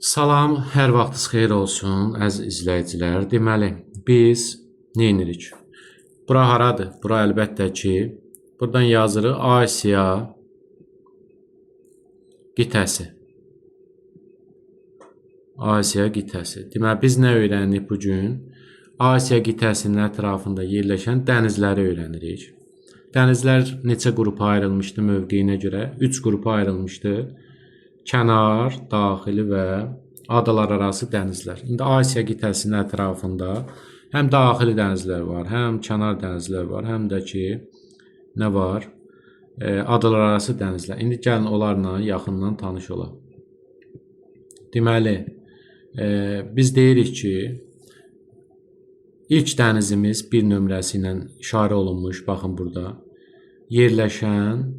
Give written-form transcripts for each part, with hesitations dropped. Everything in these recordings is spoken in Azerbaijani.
Salam, hər vaxtınız xeyir olsun, əziz izləyicilər. Deməli, biz nə edirik? Bura haradır? Bura əlbəttə ki, buradan yazırıq Asiya qitəsi. Asiya qitəsi. Deməli, biz nə öyrəndik bu gün? Asiya qitəsinin ətrafında yerləşən dənizləri öyrənirik. Dənizlər neçə qrupa ayrılmışdı mövqeyinə görə? 3 qrupa ayrılmışdı. Kənar, daxili və adalar arası dənizlər. İndi Asiya qitəsinin ətrafında həm daxili dənizlər var, həm kənar dənizlər var, həm də ki, nə var? Adalar arası dənizlər. İndi gəlin onlarla yaxından tanış olaq. Deməli, biz deyirik ki, ilk dənizimiz bir nömrəsi ilə işarə olunmuş, baxın burada, yerləşən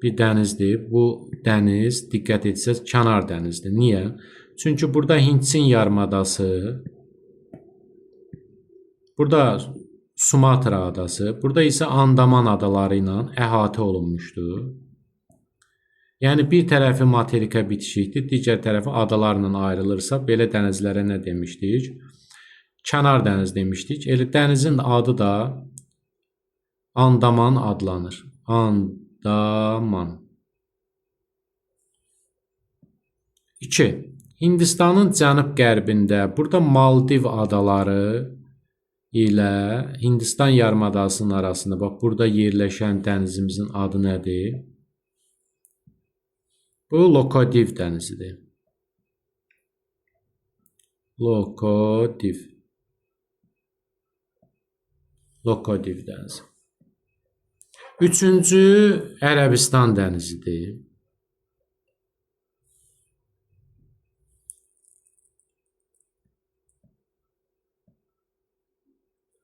bir dənizdir. Bu dəniz, diqqət etsəz, kənar dənizdir. Niyə? Çünki burada Hindçin yarımadası, burada Sumatra adası, burada isə Andaman adaları ilə əhatə olunmuşdur. Yəni, bir tərəfi materikə bitişikdir, digər tərəfi adalarla ayrılırsa, belə dənizlərə nə demişdik? Kənar dəniz demişdik. Elə dənizin adı da Andaman adlanır. Andaman. 2. Hindistanın cənub-qərbində, burada Maldiv adaları ilə Hindistan yarımadasının arasında, bax, burada yerləşən dənizimizin adı nədir? Bu, Lokadiv dənizidir. Lokadiv. Lokadiv dənizi. 3-cü Ərəbistan dənizidir.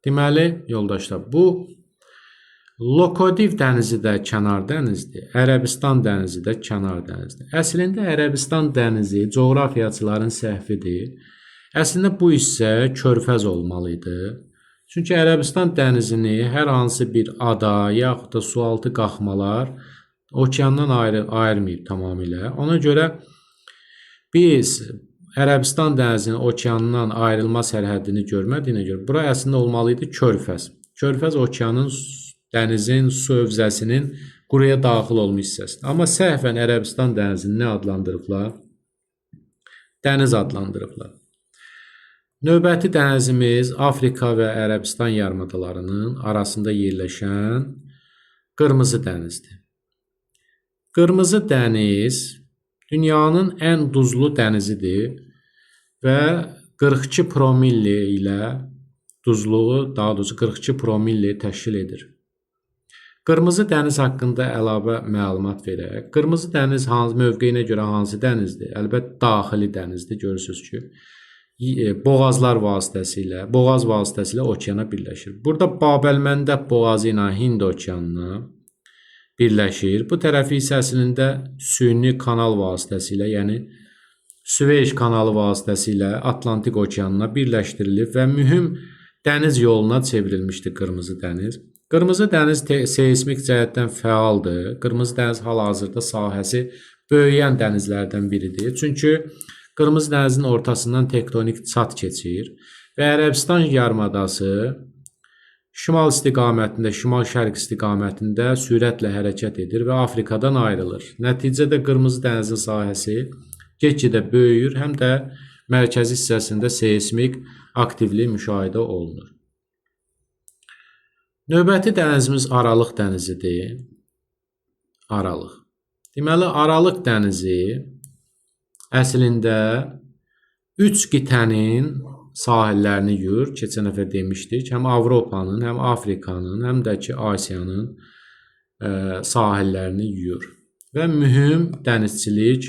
Deməli, yoldaşlar, bu Lokadiv dənizi də kənar dənizdir, Ərəbistan dənizi də kənar dənizdir. Əslində, Ərəbistan dənizi coğrafiyaçıların səhvidir. Əslində, bu hissə körfəz olmalı idi. Çünki Ərəbistan dənizini hər hansı bir ada, yaxud da sualtı qalxmalar okeandan ayırmayıb tamamilə. Ona görə biz Ərəbistan dənizinin okeandan ayrılma sərhəddini görmədiyinə görə bura əslində olmalı idi körfəz. Körfəz okeanın, dənizin, su hövzəsinin quruya daxil olmuş hissəsidir. Amma səhvən Ərəbistan dənizini nə adlandırıblar? Dəniz adlandırıblar. Növbəti dənizimiz Afrika və Ərəbistan yarımadalarının arasında yerləşən Qırmızı dənizdir. Qırmızı dəniz dünyanın ən duzlu dənizidir və 42 promilli ilə duzluğu, daha doğrusu 42 promilli təşkil edir. Qırmızı dəniz haqqında əlavə məlumat verək. Qırmızı dəniz mövqeyinə görə hansı dənizdir? Əlbəttə, daxili dənizdir. Görürsünüz ki, boğaz vasitəsilə okeana birləşir. Burada Bab-əl-Məndəb boğazı ilə Hind okeanına birləşir. Bu tərəfi isə əslində süni kanal vasitəsilə, yəni Süveyş kanalı vasitəsilə Atlantik okeanına birləşdirilib və mühüm dəniz yoluna çevrilmişdir Qırmızı dəniz. Qırmızı dəniz seismik cəhətdən fəaldır. Qırmızı dəniz hal-hazırda sahəsi böyüyən dənizlərdən biridir. Çünki Qırmızı dənizin ortasından tektonik çat keçir və Ərəbistan yarımadası şimal istiqamətində, şimal-şərq istiqamətində sürətlə hərəkət edir və Afrikadan ayrılır. Nəticədə Qırmızı dənizin sahəsi get-gedə böyüyür, həm də mərkəzi hissəsində seismik aktivlik müşahidə olunur. Növbəti dənizimiz Aralıq dənizidir. Aralıq. Deməli, Aralıq dənizi əslində 3 qitənin sahillərini yuyur. Keçən dəfə demişdik. Həm Avropanın, həm Afrikanın, həm də ki, Asiyanın sahillərini yuyur. Və mühüm dənizçilik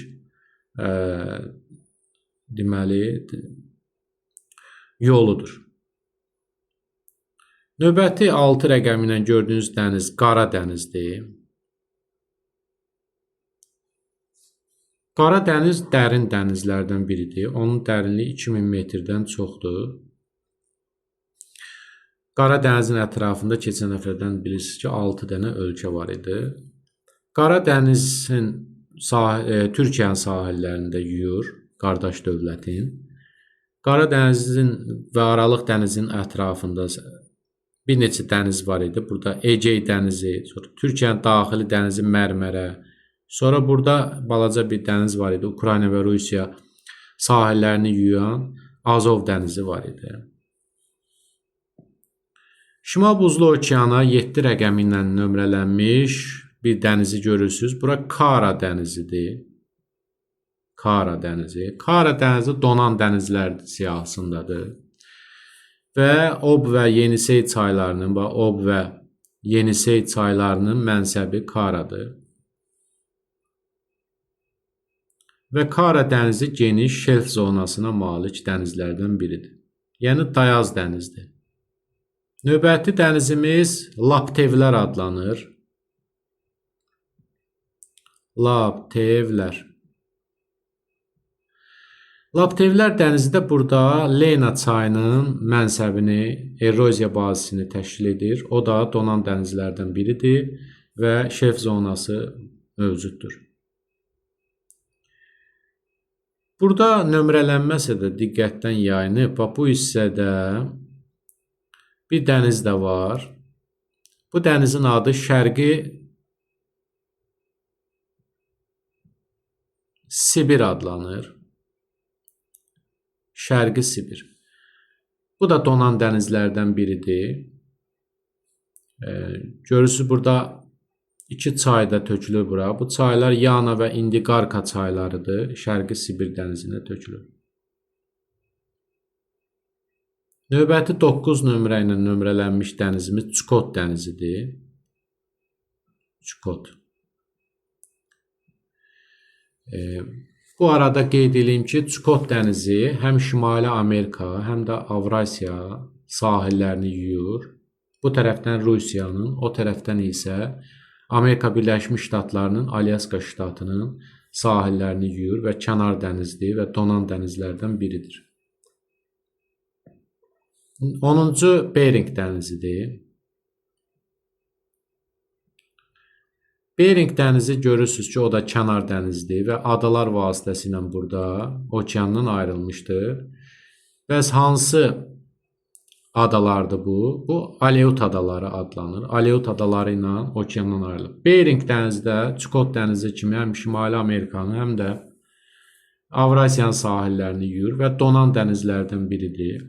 deməli yoludur. Növbəti 6 rəqəmi ilə gördüyünüz dəniz Qara dənizdir. Qara dəniz dərin dənizlərdən biridir. Onun dərinliyi 2000 metrdən çoxdur. Qara dənizin ətrafında keçən dəfədən bilirsiniz ki, 6 dənə ölkə var idi. Qara dənizin Türkiyənin sahillərində yuyur. qardaş dövlətin. Qara dənizin və Aralıq dənizinin ətrafında bir neçə dəniz var idi. Burada Egey dənizi, sonra Türkiyənin daxili dənizi Mərmərə, sonra burada balaca bir dəniz var idi. Ukrayna və Rusiya sahillərini yuyan Azov dənizi var idi. Şimal Buzlu okeana 7 rəqəmi ilə nömrələnmiş bir dənizi görürsünüz. Bura Kara dənizidir. Kara dənizi. Kara dənizi donan dənizlər siyahısındadır. Və Ob və Yenisey çaylarının və Ob və Yenisey çaylarının mənsəbi Karadır. Və Kara dənizi geniş şelf zonasına malik dənizlərdən biridir. Yəni dayaz dənizdir. Növbəti dənizimiz Laptevlər adlanır. Laptevlər. Laptevlər dənizi də burada Lena çayının mənsəbini, eroziya bazisini təşkil edir. O da donan dənizlərdən biridir və şelf zonası mövcuddur. Burada nömrələnməsə də diqqətdən yayınıb, bu hissədə bir dəniz də var. Bu dənizin adı Şərqi Sibir adlanır. Şərqi Sibir. Bu da donan dənizlərdən biridir. Görürsünüz burada iki çay da tökülür bura. Bu çaylar Yana və İndiqarka çaylarıdır. Şərqi Sibir dənizinə tökülür. Növbəti 9 nömrə ilə nömrələnmiş dənizimiz Çukot dənizidir. Çukot. Bu arada qeyd edeyim ki, Çukot dənizi həm Şimali Amerika, həm də Avrasiya sahillərini yuyur. Bu tərəfdən Rusiyanın, o tərəfdən isə Amerika Birləşmiş Ştatlarının Alyaska ştatının sahillərini yuyur və kənar dənizdir və donan dənizlərdən biridir. 10-cu Bering dənizidir. Bering dənizi görürsünüz ki, o da kənar dənizdir və adalar vasitəsilə burada okeandan ayrılmışdır. Bəs hansı adalardır bu? Bu Aleut adaları adlanır. Aleut adaları ilə okeandan ayrılır. Bering dənizi də Çukot dənizi kimi həm Şimali Amerikanın, həm də Avrasiyanın sahillərini yuyur və donan dənizlərdən biridir.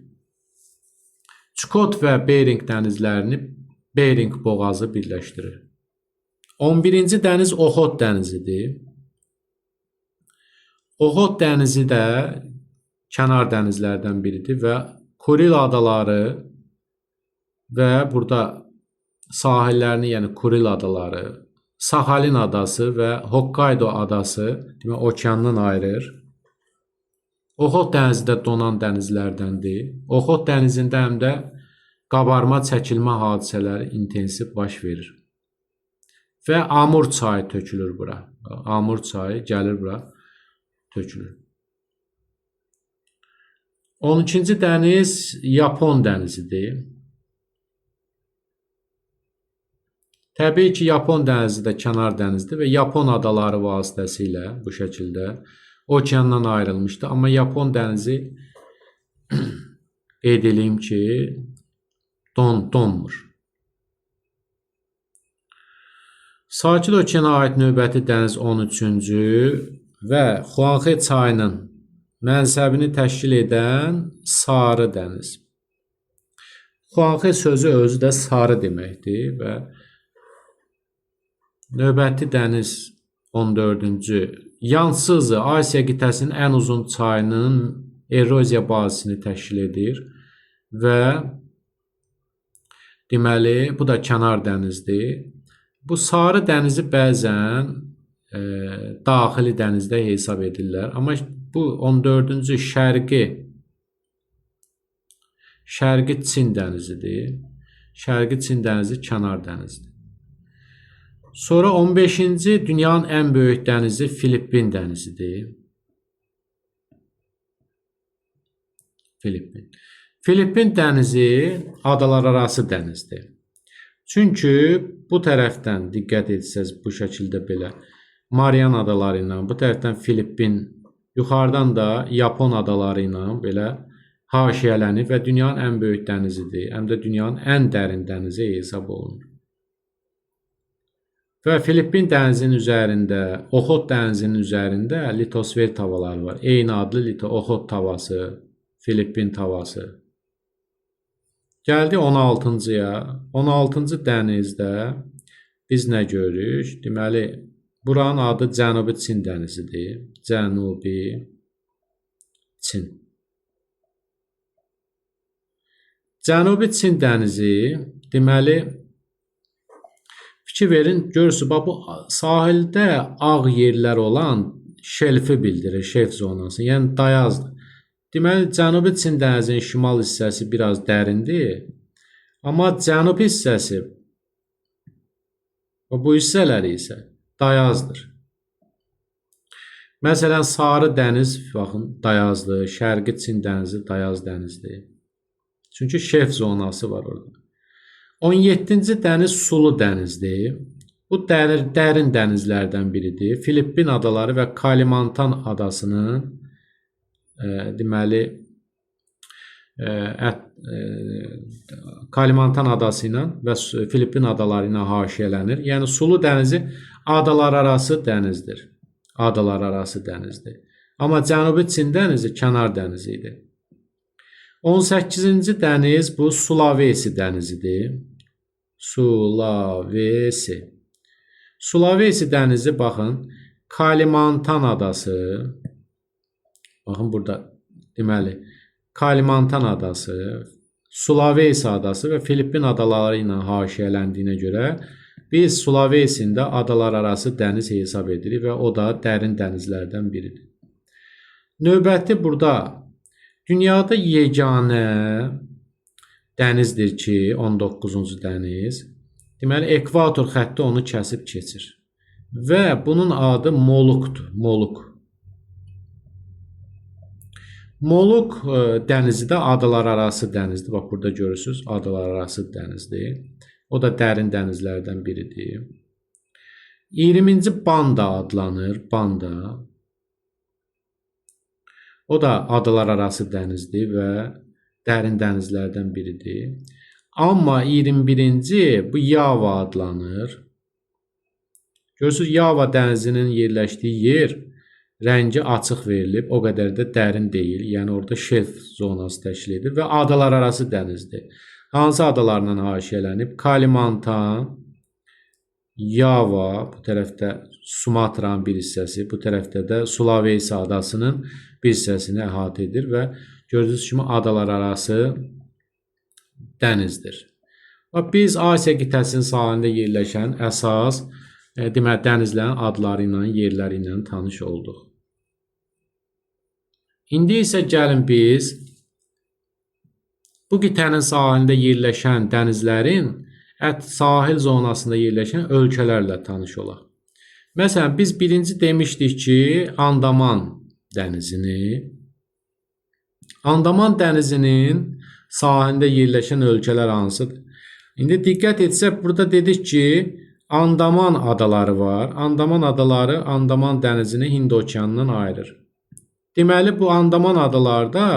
Çukot və Bering dənizlərini Bering boğazı birləşdirir. 11-ci dəniz Oxot dənizidir. Oxot dənizi də kənar dənizlərdən biridir və Kuril adaları və burada sahillərini, yəni Kuril adaları, Saxalin adası və Hokkaido adası demək okeandan ayırır. Oxot dənizi də donan dənizlərdəndir. Oxot dənizində həm də qabarma, çəkilmə hadisələri intensiv baş verir. Və Amur çayı tökülür bura. Amur çayı gəlir bura, tökülür. 12-ci dəniz Yapon dənizidir. Təbii ki, Yapon dənizi də kənar dənizdir və Yapon adaları vasitəsilə bu şəkildə okeandan ayrılmışdır. Amma Yapon dənizi qeyd edeyim ki, donmur. Sakit okeana aid növbəti dəniz 13-cü və Xuanxe çayının mənsəbini təşkil edən sarı dəniz. Xuanxe sözü özü də sarı deməkdir və növbəti dəniz 14-cü Yansızı Asiya qitəsinin ən uzun çayının eroziya bazisini təşkil edir və deməli bu da kənar dənizdir. Bu sarı dənizi bəzən daxili dənizdə hesab edirlər. Amma bu 14-cü Şərqi Çin dənizidir. Şərqi Çin dənizi kənar dənizdir. Sonra 15-ci dünyanın ən böyük dənizi Filippin dənizidir. Filippin dənizi adalararası dənizdir. Çünki bu tərəfdən diqqət etsəz bu şəkildə belə Marian adaları ilə, bu tərəfdən Filippin Yuxarıdan da Yapon adaları ilə belə haşiyələnir və dünyanın ən böyük dənizidir. Həm də dünyanın ən dərin dənizi hesab olunur. Və Filippin dənizinin üzərində, Oxot dənizinin üzərində litosfer tavaları var. Eyni adlı Oxot tavası, Filippin tavası. Gəldi 16-cıya. 16-cı dənizdə biz nə görürük? Deməli, buranın adı Cənubi Çin dənizidir. Cənubi Çin. Cənubi Çin dənizi, deməli, fikir verin, görürsünüz, bu sahildə ağ yerlər olan şelfi bildirir, şelf zonası, yəni dayazdır. Deməli, Cənubi Çin dənizinin şimal hissəsi biraz dərindir, amma cənub hissəsi, bu hissələri isə dayazdır. Məsələn, Sarı dəniz, baxın, dayazdır, Şərqi Çin dənizi dayaz dənizdir. Çünki şelf zonası var orada. 17-ci dəniz sulu dənizdir. Bu dərin dənizlərdən biridir. Filippin adaları və Kalimantan adasının deməli Kalimantan adası ilə və Filippin adaları ilə haşiyələnir. Yəni sulu dənizi adalar arası dənizdir. Adalar arası dənizdir. Amma Cənubi Çin dənizi kənar dənizi idi. 18-ci dəniz bu Sulawesi dənizidir. Sulawesi. Sulawesi dənizi, baxın, Kalimantan adası, baxın burada, deməli, Kalimantan adası, Sulawesi adası və Filippin adaları ilə haşiyələndiyinə görə biz Sulawesini də adalar arası dəniz hesab edirik və o da dərin dənizlərdən biridir. Növbəti burada dünyada yeganə dənizdir ki, 19-cu dəniz. Deməli, ekvator xətti onu kəsib keçir. Və bunun adı Molukdur. Moluk. Moluk dənizi də adalar arası dənizdir. Bax, burada görürsünüz, adalar arası dənizdir. O da dərin dənizlərdən biridir. 20-ci Banda adlanır. Banda. O da adalar arası dənizdir və dərin dənizlərdən biridir. Amma 21-ci bu Yava adlanır. Görürsünüz, Yava dənizinin yerləşdiyi yer rəngi açıq verilib, o qədər də dərin deyil. Yəni orada şelf zonası təşkil edir və adalar arası dənizdir. Hansı adalarla haşiyələnib? Kalimantan, Yava, bu tərəfdə Sumatranın bir hissəsi, bu tərəfdə də Sulawesi adasının bir hissəsini əhatə edir və gördüyünüz kimi adalar arası dənizdir. Biz Asiya qitəsinin sahilində yerləşən əsas deməli dənizlərin adları ilə, yerləri ilə tanış olduq. İndi isə gəlin biz bu qitənin sahilində yerləşən dənizlərin sahil zonasında yerləşən ölkələrlə tanış olaq. Məsələn, biz birinci demişdik ki, Andaman dənizini, Andaman dənizinin sahilində yerləşən ölkələr hansıdır? İndi diqqət etsək, burada dedik ki, Andaman adaları var. Andaman adaları Andaman dənizini Hind okeanından ayırır. Deməli, bu Andaman adaları da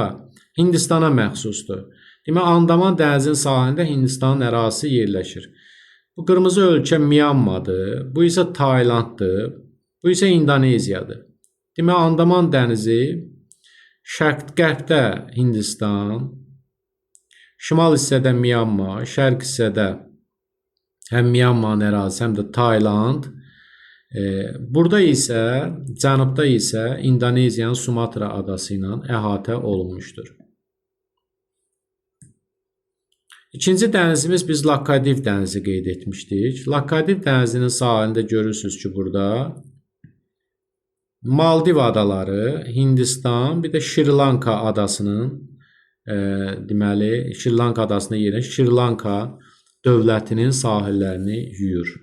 Hindistana məxsusdur. Deməli, Andaman dənizinin sahilində Hindistanın ərazisi yerləşir. Bu qırmızı ölkə Myanmadır, bu isə Taylanddır, bu isə İndoneziyadır. Deməli, Andaman dənizi şərq-qərbdə Hindistan, şimal hissədə Myanma, şərq hissədə həm Myanmanın ərazisi, həm də Tayland. Burada isə, cənubda isə İndoneziyanın Sumatra adası ilə əhatə olunmuşdur. İkinci dənizimiz biz Lakadiv dənizi qeyd etmişdik. Lakadiv dənizinin sahilində görürsünüz ki, burada Maldiv adaları, Hindistan, bir də Şri Lanka adasının, deməli, Şri Lanka adasında yerləşən Şri Lanka dövlətinin sahillərini yuyur.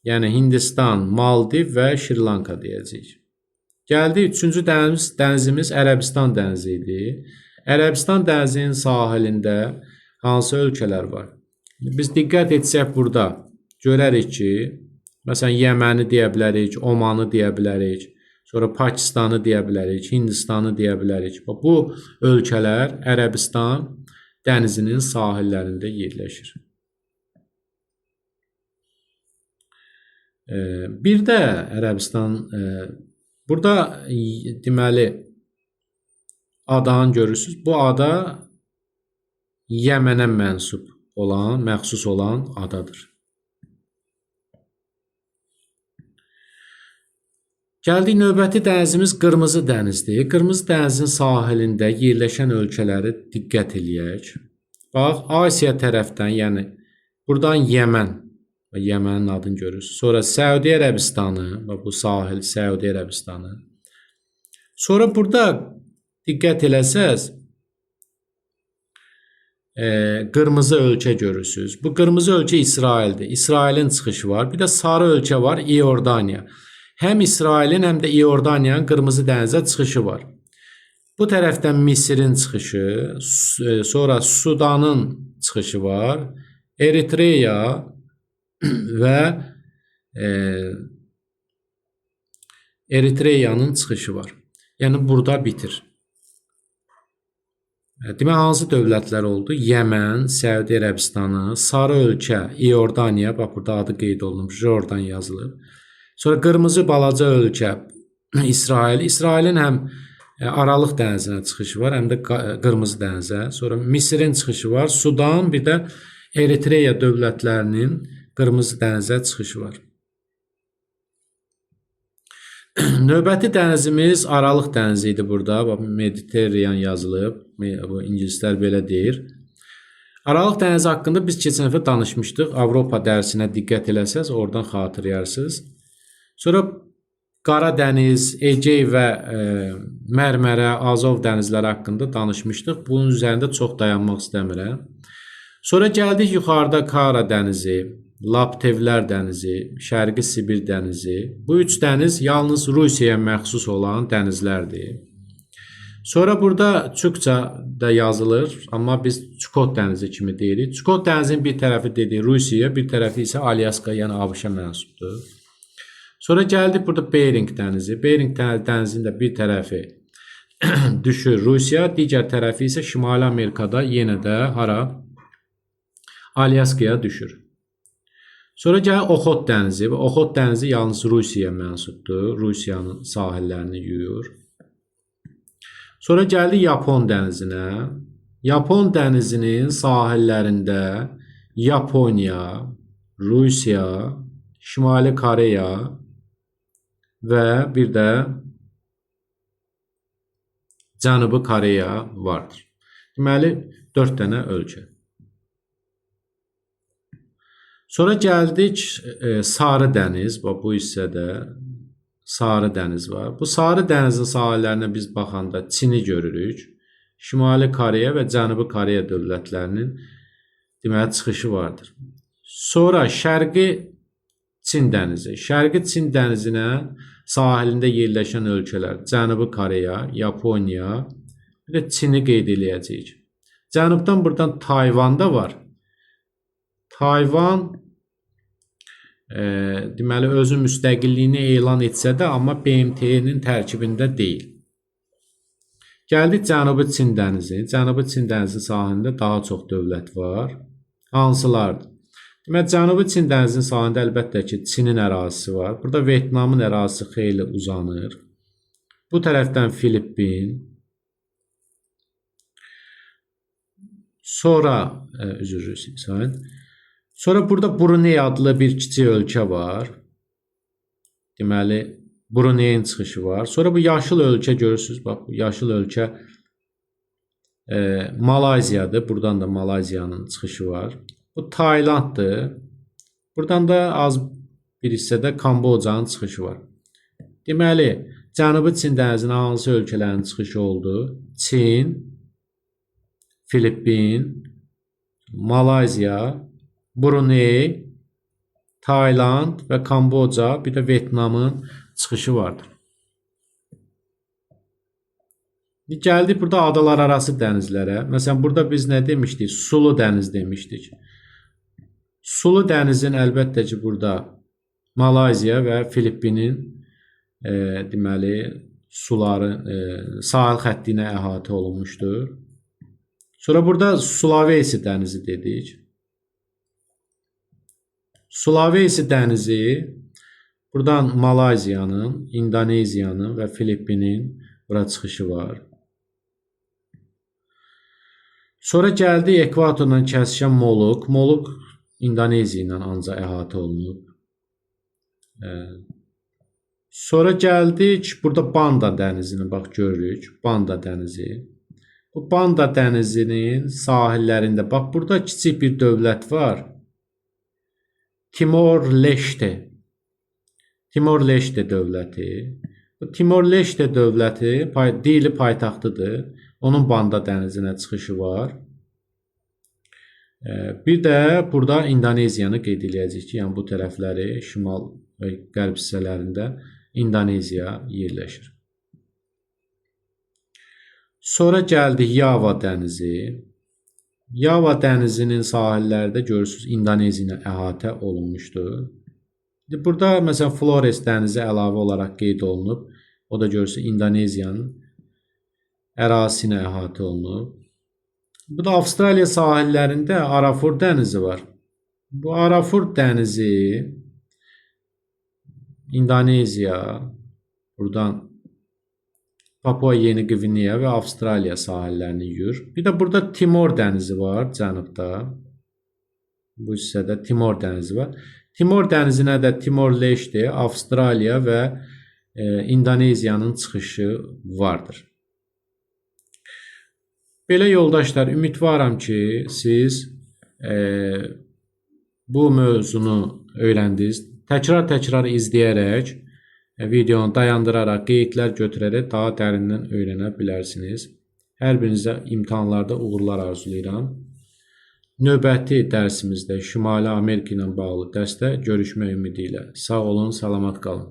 Yəni Hindistan, Maldiv və Şri Lanka deyəcəyik. Gəldi, üçüncü dənizimiz Ərəbistan dənizi idi. Ərəbistan dənizinin sahilində hansı ölkələr var? Biz diqqət etsək burada görərik ki, məsələn, Yəməni deyə bilərik, Omanı deyə bilərik, Sonra Pakistanı deyə bilərik, Hindistanı deyə bilərik. Bu ölkələr Ərəbistan dənizinin sahillərində yerləşir. Bir də Ərəbistan burada deməli adanı görürsüz. Bu ada Yəmənə məxsus olan adadır. Gəldik növbəti dənizimiz Qırmızı dənizdir. Qırmızı dənizin sahilində yerləşən ölkələri diqqət eləyək. Bax, Asiya tərəfdən, yəni buradan Yəmənin adını görürsünüz. Sonra Səudi Ərəbistanı, bax bu sahil Səudi Ərəbistanı. Sonra burada diqqət eləsəz, qırmızı ölkə görürsünüz. Bu qırmızı ölkə İsraildir. İsrailin çıxışı var. Bir də sarı ölkə var, İordaniya. Həm İsrailin, həm də İordaniyanın Qırmızı dənizə çıxışı var. Bu tərəfdən Misirin çıxışı, sonra Sudanın çıxışı var, Eritreya və Eritreyanın çıxışı var. Yəni burada bitir. Demək, hansı dövlətlər oldu? Yəmən, Səudi Ərəbistanı, sarı ölkə, İordaniya, bax burada adı qeyd olunmuş, Jordan yazılıb. Sonra qırmızı balaca ölkə İsrail. İsrailin həm Aralıq dənizinə çıxışı var, həm də Qırmızı dənizə. Sonra Misirin çıxışı var. Sudan, bir də Eritreya dövlətlərinin Qırmızı dənizə çıxışı var. Növbəti dənizimiz Aralıq dənizi idi burada. Mediterranean yazılıb. Bu ingilislər belə deyir. Aralıq dənizi haqqında biz keçən dəfə danışmışdıq. Avropa dərsinə diqqət eləsəz, oradan xatırlayarsınız. Sonra Qara dəniz, Egey və Mərmərə, Azov dənizləri haqqında danışmışdıq. Bunun üzərində çox dayanmaq istəmirəm. Sonra gəldik yuxarıda Kara dənizi, Laptevlər dənizi, Şərqi Sibir dənizi. Bu üç dəniz yalnız Rusiyaya məxsus olan dənizlərdir. Sonra burada Çukça da yazılır, amma biz Çukot dənizi kimi deyirik. Çukot dənizinin bir tərəfi dedik Rusiya, bir tərəfi isə Alyaska, yəni ABŞ-a mənsubdur. Sonra gəldik burada Bering dənizi. Bering dənizinin də bir tərəfi düşür Rusiya, digər tərəfi isə Şimali Amerikada yenə də hara? Alyaskaya düşür. Sonra gəlir Oxot dənizi. Oxot dənizi yalnız Rusiyaya mənsubdur. Rusiyanın sahillərini yuyur. Sonra gəldik Yapon dənizinə. Yapon dənizinin sahillərində Yaponiya, Rusiya, Şimali Koreya və bir də Cənubi Koreya vardır. Deməli, 4 dənə ölkə. Sonra gəldik Sarı dəniz. Bu hissədə Sarı dəniz var. Bu Sarı dənizin sahillərinə biz baxanda Çini görürük. Şimali Koreya və Cənubi Koreya dövlətlərinin deməli çıxışı vardır. Sonra Şərqi Çin dənizi. Şərqi Çin dənizinə sahilində yerləşən ölkələr Cənubi Koreya, Yaponiya, bir də Çini qeyd eləyəcəyik. Cənubdan buradan Tayvan da var. Tayvan deməli özü müstəqilliyini elan etsə də, amma BMT-nin tərkibində deyil. Gəldik Cənubi Çin dənizi. Cənubi Çin dənizi sahilində daha çox dövlət var. Hansılardır? Deməli, Cənubi Çin dənizinin sahilində əlbəttə ki, Çinin ərazisi var. Burada Vyetnamın ərazisi xeyli uzanır. Bu tərəfdən Filippin. Sonra, sonra burada Brunei adlı bir kiçik ölkə var. Deməli, Brunei'nin çıxışı var. Sonra bu yaşıl ölkə görürsünüz. Bax, bu yaşıl ölkə Malayziyadır. Buradan da Malayziyanın çıxışı var. Bu Taylanddır. Buradan da az bir hissədə Kambocanın çıxışı var. Deməli, Cənubi Çin dənizinə hansı ölkələrin çıxışı oldu? Çin, Filippin, Malayziya, Brunei, Tayland və Kamboca, bir də Vyetnamın çıxışı vardır. Gəldik burada adalar arası dənizlərə. Məsələn, burada biz nə demişdik? Sulu dəniz demişdik. Sulu dənizin əlbəttə ki, burada Malayziya və Filippinin deməli suların sahil xətti ilə əhatə olunmuşdur. Sonra burada Sulawesi dənizi dedik. Sulawesi dənizi buradan Malayziyanın, İndoneziyanın və Filippinin bura çıxışı var. Sonra gəldik ekvatorla kəsişən Moluq. Moluq İndoneziya ilə ancaq əhatə olunub. Sonra gəldik burada Banda dənizini bax görürük. Banda dənizi. Bu Banda dənizinin sahillərində bax burada kiçik bir dövlət var. Timor-Leste. Timor-Leste dövləti. Bu Timor-Leste dövləti dili paytaxtıdır. Onun Banda dənizinə çıxışı var. Bir də burada İndoneziyanı qeyd edəcəyik ki, yəni bu tərəfləri şimal və qərb hissələrində İndoneziya yerləşir. Sonra gəldik Yava dənizi. Yava dənizinin sahillərdə görürsünüz İndoneziya ilə əhatə olunmuşdur. Burada məsələn Flores dənizi əlavə olaraq qeyd olunub. O da görürsünüz İndoneziyanın ərazisi ilə əhatə olunub. Bu da Avstraliya sahillərində Arafur dənizi var. Bu Arafur dənizi İndoneziya, buradan Papua Yeni Qvineya və Avstraliya sahillərini yuyur. Bir də burada Timor dənizi var cənubda. Bu hissədə Timor dənizi var. Timor dənizinə də Timor-Leste, Avstraliya və İndoneziyanın çıxışı vardır. Belə yoldaşlar, ümidvaram ki, siz bu mövzunu öyrəndiniz. Təkrar izləyərək, videonu dayandıraraq, qeydlər götürərək daha dərindən öyrənə bilərsiniz. Hər birinizə imtahanlarda uğurlar arzulayıram. Növbəti dərsimizdə Şimali Amerika ilə bağlı dərsdə görüşmək ümidi ilə. Sağ olun, salamat qalın.